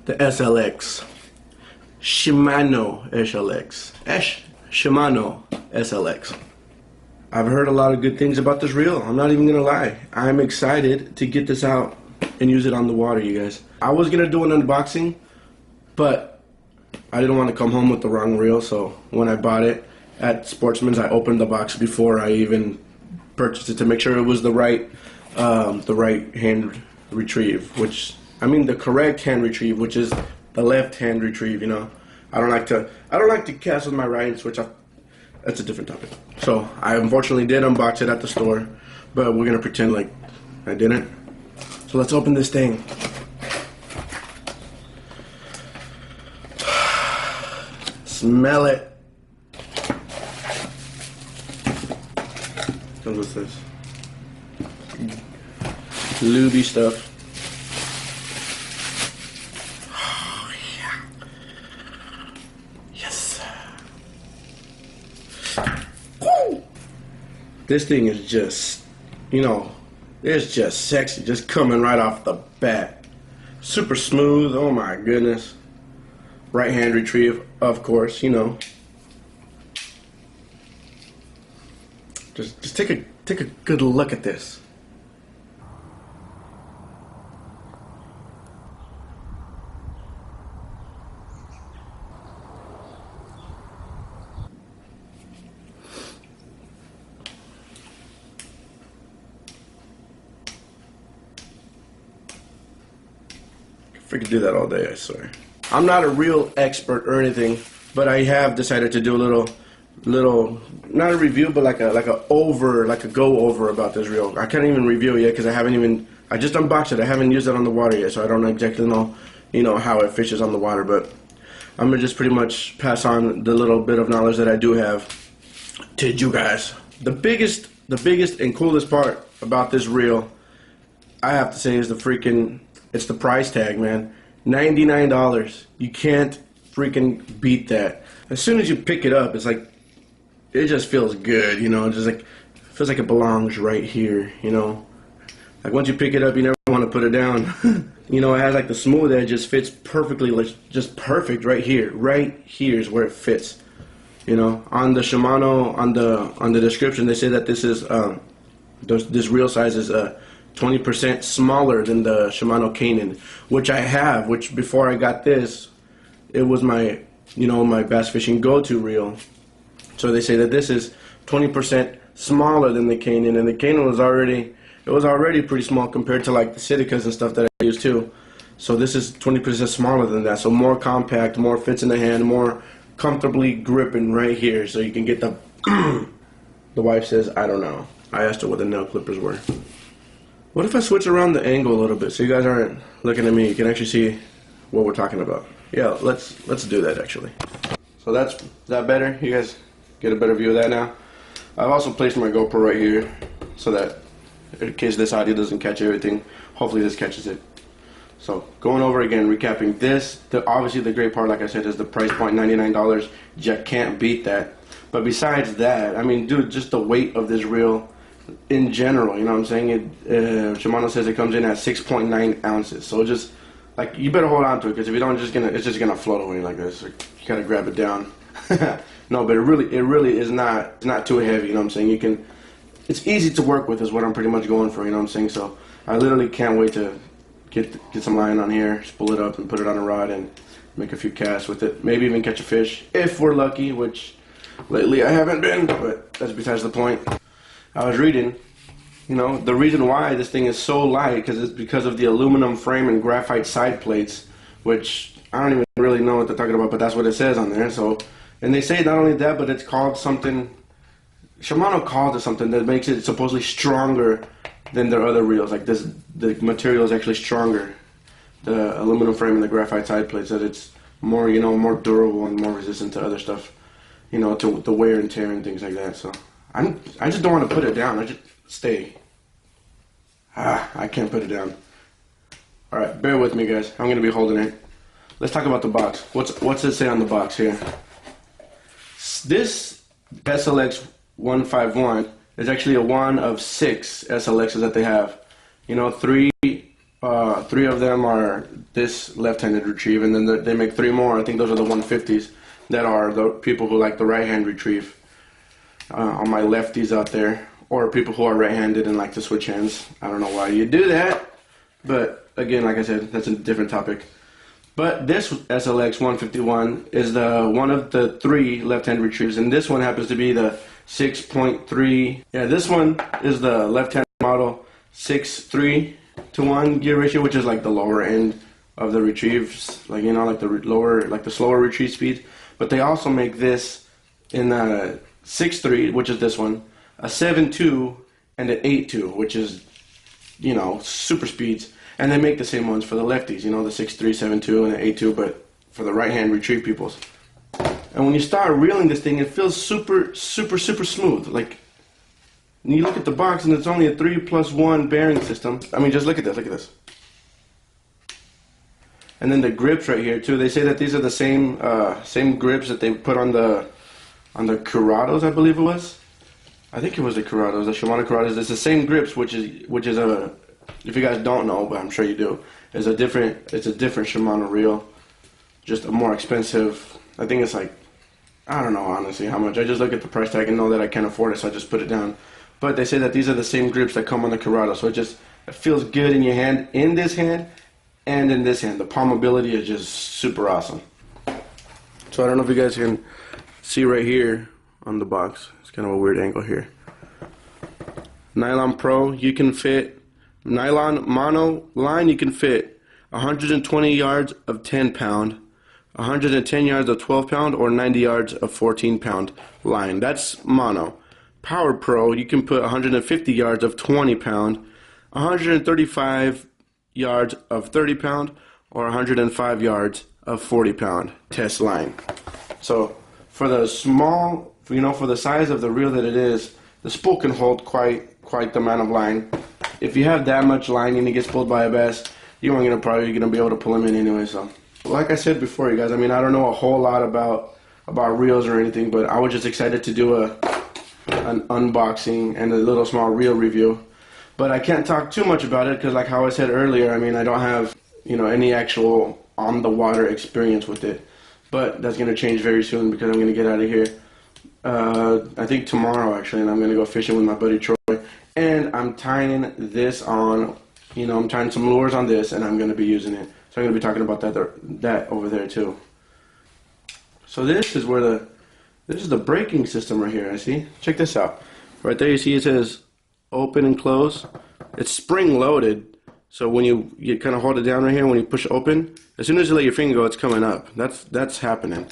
the SLX. Shimano SLX. Shimano SLX. I've heard a lot of good things about this reel. I'm not even gonna lie. I'm excited to get this out and use it on the water, you guys. I was gonna do an unboxing, but I didn't want to come home with the wrong reel, so when I bought it at Sportsman's, I opened the box before I even purchased it to make sure it was the right hand retrieve, which, I mean the correct hand retrieve, which is the left hand retrieve, you know. I don't like to cast with my rights, which that's a different topic. So I unfortunately did unbox it at the store, but we're gonna pretend like I didn't. So let's open this thing. Smell it. Comes with this lubey stuff. Oh yeah. Yes. Woo! This thing is just, you know, it's just sexy, just coming right off the bat. Super smooth. Oh my goodness. Right hand retrieve, of course, you know. Just take a good look at this. I could do that all day, I swear. I'm not a real expert or anything, but I have decided to do a little, not a review, but like a go over about this reel. I can't even review it yet because I just unboxed it. I haven't used it on the water yet, so I don't exactly know, you know, how it fishes on the water. But I'm gonna just pretty much pass on the little bit of knowledge that I do have to you guys. The biggest and coolest part about this reel, I have to say, is it's the price tag, man. $99. You can't freaking beat that. As soon as you pick it up, it's like, it just feels good, you know. Just like, feels like it belongs right here, you know. Like once you pick it up, you never want to put it down. You know, it has like the smooth edge, just fits perfectly, like just perfect right here. Right here is where it fits. You know, on the Shimano, on the description, they say that this is this reel size is 20% smaller than the Shimano Canon, which I have. Which before I got this, it was my, you know, my bass fishing go-to reel. So they say that this is 20% smaller than the Canon, and the Canon was already pretty small compared to like the Siticas and stuff that I use too. So this is 20% smaller than that, so more compact, more fits in the hand, more comfortably gripping right here, so you can get the. The wife says, I don't know. I asked her what the nail clippers were. What if I switch around the angle a little bit so you guys aren't looking at me? You can actually see what we're talking about. Yeah, let's do that actually. So is that better? You guys get a better view of that now? I've also placed my GoPro right here so that in case this audio doesn't catch everything, hopefully this catches it. So going over again, recapping this, obviously the great part, like I said, is the price point, $99. You can't beat that. But besides that, I mean, dude, just the weight of this reel in general, you know what I'm saying? Shimano says it comes in at 6.9 ounces. So just like, you better hold on to it, because if you don't, it's just gonna float away like this. You gotta grab it down. No, but it really is not too heavy. You know what I'm saying? It's easy to work with, is what I'm pretty much going for. You know what I'm saying? So I literally can't wait to get some line on here, spool it up, and put it on a rod and make a few casts with it. Maybe even catch a fish if we're lucky, which lately I haven't been. But that's besides the point. I was reading, you know, the reason why this thing is so light is because of the aluminum frame and graphite side plates, which I don't even really know what they're talking about, but that's what it says on there. So, and they say not only that, but it's called something, Shimano called it something that makes it supposedly stronger than their other reels. Like this, the material is actually stronger, the aluminum frame and the graphite side plates, that it's more, you know, more durable and more resistant to other stuff, you know, to the wear and tear and things like that. So I just don't want to put it down. I just stay. I can't put it down. All right, bear with me, guys. I'm gonna be holding it. Let's talk about the box. What's it say on the box here? This SLX 151 is actually a one of 6 SLXs that they have. You know, 3 3 of them are this left-handed retrieve, and then they make 3 more. I think those are the 150s that are the people who like the right-hand retrieve. On my lefties out there, or people who are right-handed and like to switch hands. I don't know why you do that, but again, like I said, that's a different topic. But this SLX 151 is the one of the 3 left-hand retrieves, and this one happens to be the 6.3. Yeah, this one is the left-hand model 6:3 to 1 gear ratio, which is like the lower end of the retrieves, like, you know, like the lower, like the slower retrieve speed. But they also make this in the 6.3, which is this one, a 7.2, and an 8.2, which is, you know, super speeds. And they make the same ones for the lefties, you know, the 6.3, 7.2, and the 8.2, but for the right-hand retrieve peoples. And when you start reeling this thing, it feels super, super, super smooth. Like, when you look at the box, and it's only a 3+1 bearing system. I mean, just look at this, look at this. And then the grips right here, too. They say that these are the same grips that they put on the Curados, I believe it was. I think it was the Curados, the Shimano Curados. It's the same grips, which is a, if you guys don't know, but I'm sure you do, it's a different Shimano reel, just a more expensive. I think it's like, I don't know honestly how much. I just look at the price tag and know that I can't afford it, so I just put it down. But they say that these are the same grips that come on the Corrado, so it feels good in your hand, in this hand, and in this hand. The palmability is just super awesome. So I don't know if you guys can see right here on the box. It's kind of a weird angle here. Nylon Pro, you can fit, nylon mono line, you can fit 120 yards of 10 pound, 110 yards of 12 pound, or 90 yards of 14 pound line. That's mono. Power Pro, you can put 150 yards of 20 pound, 135 yards of 30 pound, or 105 yards of 40 pound test line. So for the small, you know, for the size of the reel that it is, the spool can hold quite the amount of line. If you have that much line and it gets pulled by a bass, you aren't probably gonna be able to pull him in anyway. So, like I said before, you guys, I mean, I don't know a whole lot about reels or anything, but I was just excited to do an unboxing and a little small reel review. But I can't talk too much about it because, like how I said earlier, I mean, I don't have, you know, any actual on the water experience with it. But that's gonna change very soon because I'm gonna get out of here. I think tomorrow actually, and I'm gonna go fishing with my buddy Troy. And I'm tying this on, you know, I'm tying some lures on this, and I'm gonna be using it. So I'm gonna be talking about that over there too. So this is where this is the braking system right here. I see. Check this out. Right there, you see it says open and close. It's spring loaded, so when you kind of hold it down right here, when you push open, as soon as you let your finger go, it's coming up. That's happening.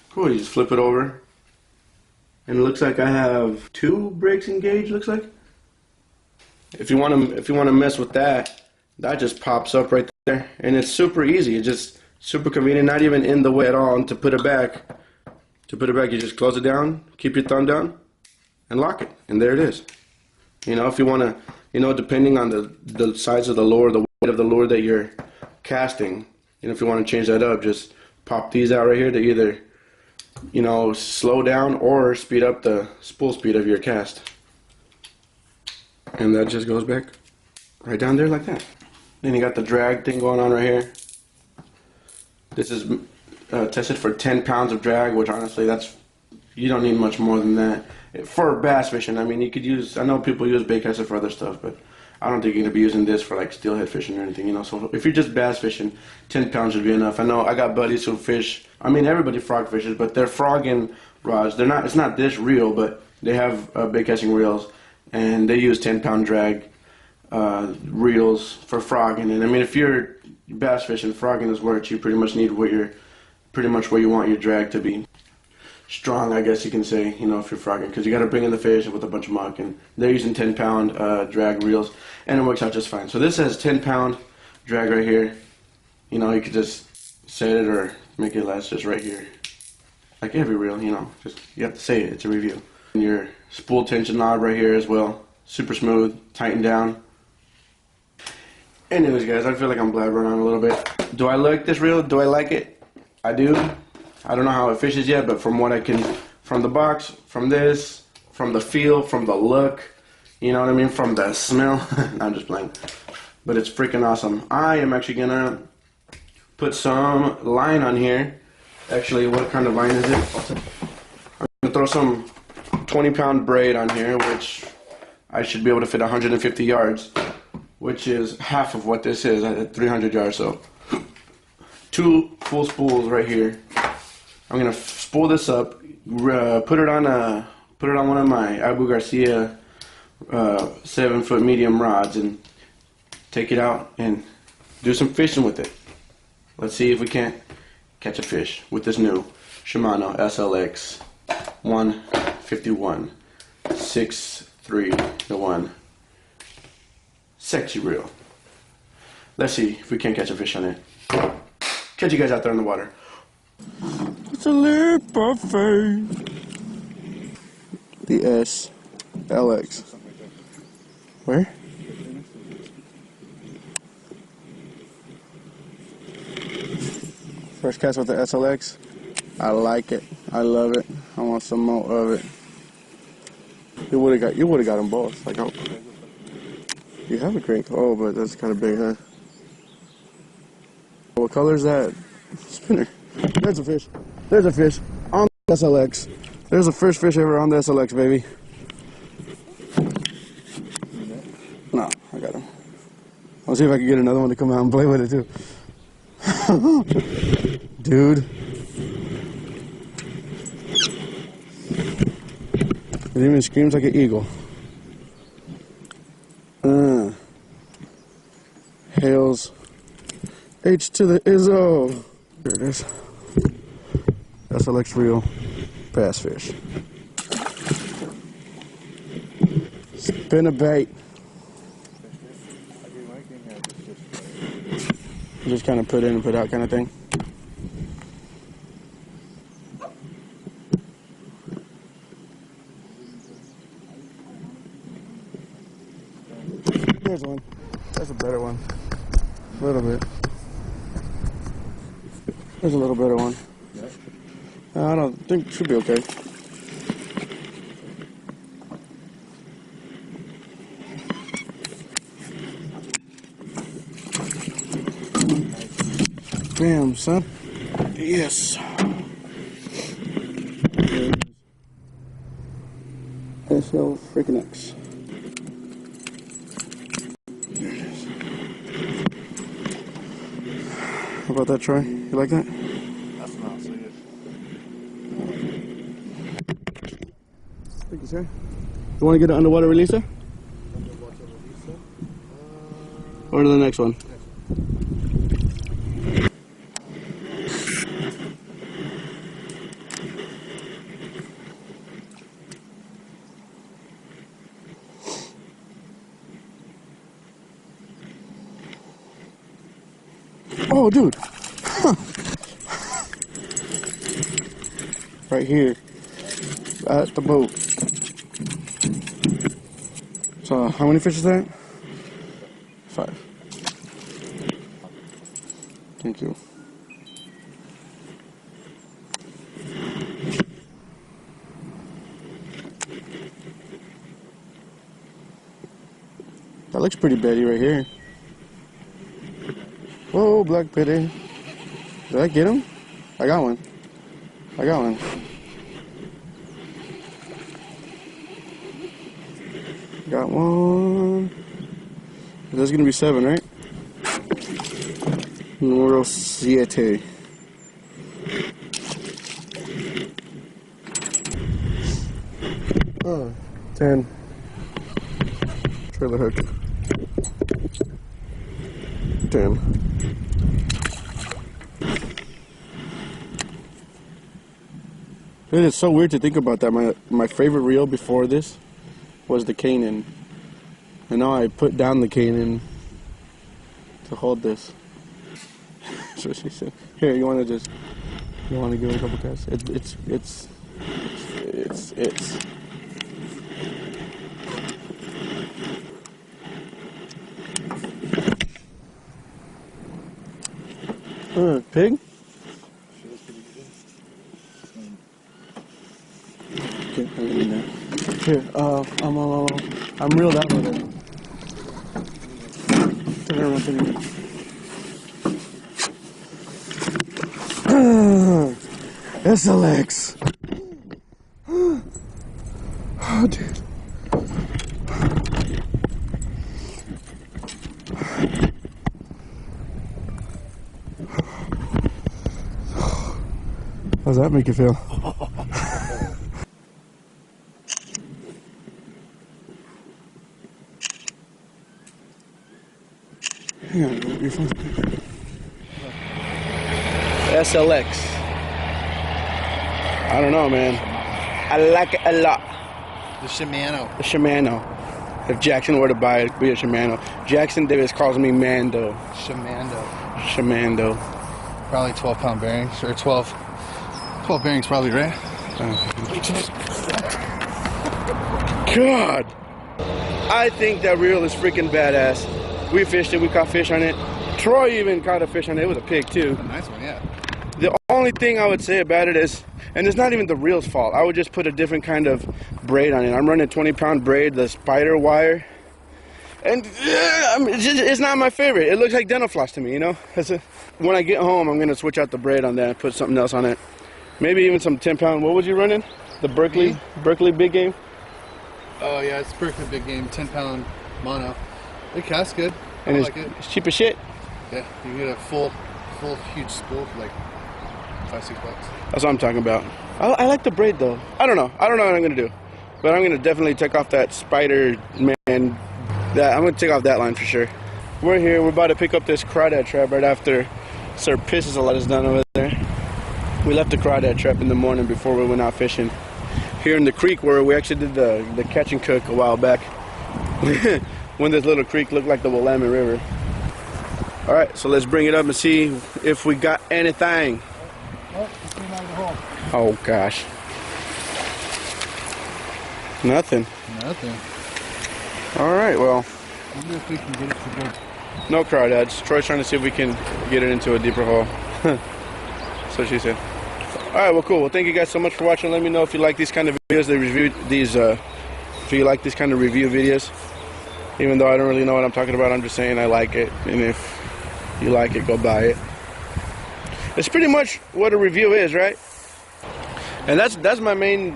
Cool. You just flip it over. And it looks like I have 2 brakes engaged, looks like. If you want to mess with that, that just pops up right there, and it's super easy. It's just super convenient, not even in the way at all. And to put it back, you just close it down, keep your thumb down, and lock it, and there it is. You know, if you want to, you know, depending on the size of the lure, the weight of the lure that you're casting, you know, if you want to change that up, just pop these out right here to either, you know, slow down or speed up the spool speed of your cast. And that just goes back right down there like that. Then you got the drag thing going on right here. This is tested for 10 pounds of drag, which honestly, you don't need much more than that. For bass fishing, I mean, you could use, I know people use baitcaster for other stuff, but I don't think you're going to be using this for like steelhead fishing or anything, you know. So if you're just bass fishing, 10 pounds should be enough. I know I got buddies who fish, I mean, everybody frog fishes, but they're frogging rods. It's not this reel, but they have bait casting reels, and they use 10-pound drag reels for frogging. And I mean, if you're bass fishing, frogging is where you pretty much need pretty much where you want your drag to be. Strong, I guess you can say, you know, if you're frogging, because you got to bring in the fish with a bunch of muck, and they're using 10-pound drag reels, and it works out just fine. So this has 10-pound drag right here. You know, you could just set it or make it last just right here, like every reel. You know, just you have to say it. It's a review. And your spool tension knob right here as well, super smooth, tighten down. Anyways, guys, I feel like I'm blabbering on a little bit. Do I like this reel? Do I like it? I do. I don't know how it fishes yet, but from what I can, from the box, from this, from the feel, from the look, you know what I mean, from the smell, I'm just playing. but it's freaking awesome. I am actually gonna put some line on here. Actually, what kind of line is it? I'm gonna throw some 20-pound braid on here, which I should be able to fit 150 yards, which is half of what this is at 300 yards. So 2 full spools right here. I'm gonna spool this up, put it on one of my Abu Garcia 7-foot medium rods, and take it out and do some fishing with it. Let's see if we can't catch a fish with this new Shimano SLX 151 6-3-1 sexy reel. Let's see if we can't catch a fish on it. Catch you guys out there in the water. It's a leap of faith. The SLX. Where? First cast with the SLX. I like it. I love it. I want some more of it. You would have got them both. Like, oh, you have a crank. Oh, but that's kind of big, huh? What color is that? Spinner. There's a fish. There's a fish on the SLX. There's the first fish ever on the SLX, baby. No, I got him. I'll see if I can get another one to come out and play with it too. Dude. It even screams like an eagle. Hails H to the Izzo. There it is. SLX reel bass fish. Spin a bait. Just kind of put in and put out kind of thing. There's one. That's a better one. A little bit. There's a little better one. I don't think it should be okay. Bam, son. Yes. SL freaking X. There it is. How about that, Troy? You like that? That's not so good. Thank you, sir. You want to get an underwater releaser? Underwater releaser? Or to the next one? Oh, dude. Huh. Right here. At the boat. So, how many fish is that? 5. Thank you. That looks pretty betty right here. Whoa, black pitty. Did I get him? I got one. I got one. Got one. That's gonna be 7, right? Número 7. Oh, 10. Trailer hook. 10. It is so weird to think about that. My favorite reel before this was the Canaan. And now I put down the Canaan to hold this. That's what she said. Here, you want to give it a couple casts? It's. Pig? Okay, I mean that. Here, I'm reeled out with it. SLX. Oh, dude. How does that make you feel? SLX. I don't know, man. I like it a lot. The Shimano. The Shimano. If Jackson were to buy it, it'd be a Shimano. Jackson Davis calls me Mando. Shimano. Probably 12-pound bearings, or 12 bearings probably, right? God! I think that reel is freaking badass. We fished it, we caught fish on it. Troy even caught a fish on it. It was a pig too. A nice one, yeah. The only thing I would say about it is, and it's not even the reel's fault, I would just put a different kind of braid on it. I'm running a 20-pound braid, the spider wire. And it's not my favorite. It looks like dental floss to me, you know? When I get home, I'm going to switch out the braid on that and put something else on it. Maybe even some 10-pound. What was you running? The Berkeley big game? Oh, yeah, it's Berkeley big game, 10-pound mono. It casts good. And like it. It's cheap as shit. Yeah, you can get a full huge spool for like $5-6. That's what I'm talking about. I like the braid though. I don't know what I'm gonna do, but I'm gonna definitely take off that spider man. I'm gonna take off that line for sure. We're here. We're about to pick up this crawdad trap right after Sir Pisses let us down over there. We left the crawdad trap in the morning before we went out fishing here in the creek where we actually did the catch and cook a while back. When this little creek looked like the Willamette River. All right, so let's bring it up and see if we got anything. Oh gosh. Nothing. All right, well. I wonder if we can get it to good. No crawdads. Troy's trying to see if we can get it into a deeper hole. So she said. All right, well, cool. Well, thank you guys so much for watching. Let me know if you like these kind of videos. They review these. If you like these kind of review videos, even though I don't really know what I'm talking about, I'm just saying I like it. And if you like it, go buy it. It's pretty much what a review is, right? And that's my main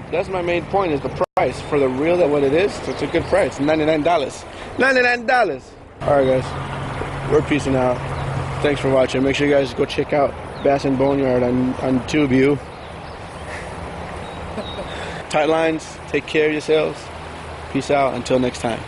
point is the price for the reel. That what it is. It's a good price. $99. $99. All right, guys. We're peacing out. Thanks for watching. Make sure you guys go check out Bass and Boneyard on TubeView. Tight lines. Take care of yourselves. Peace out. Until next time.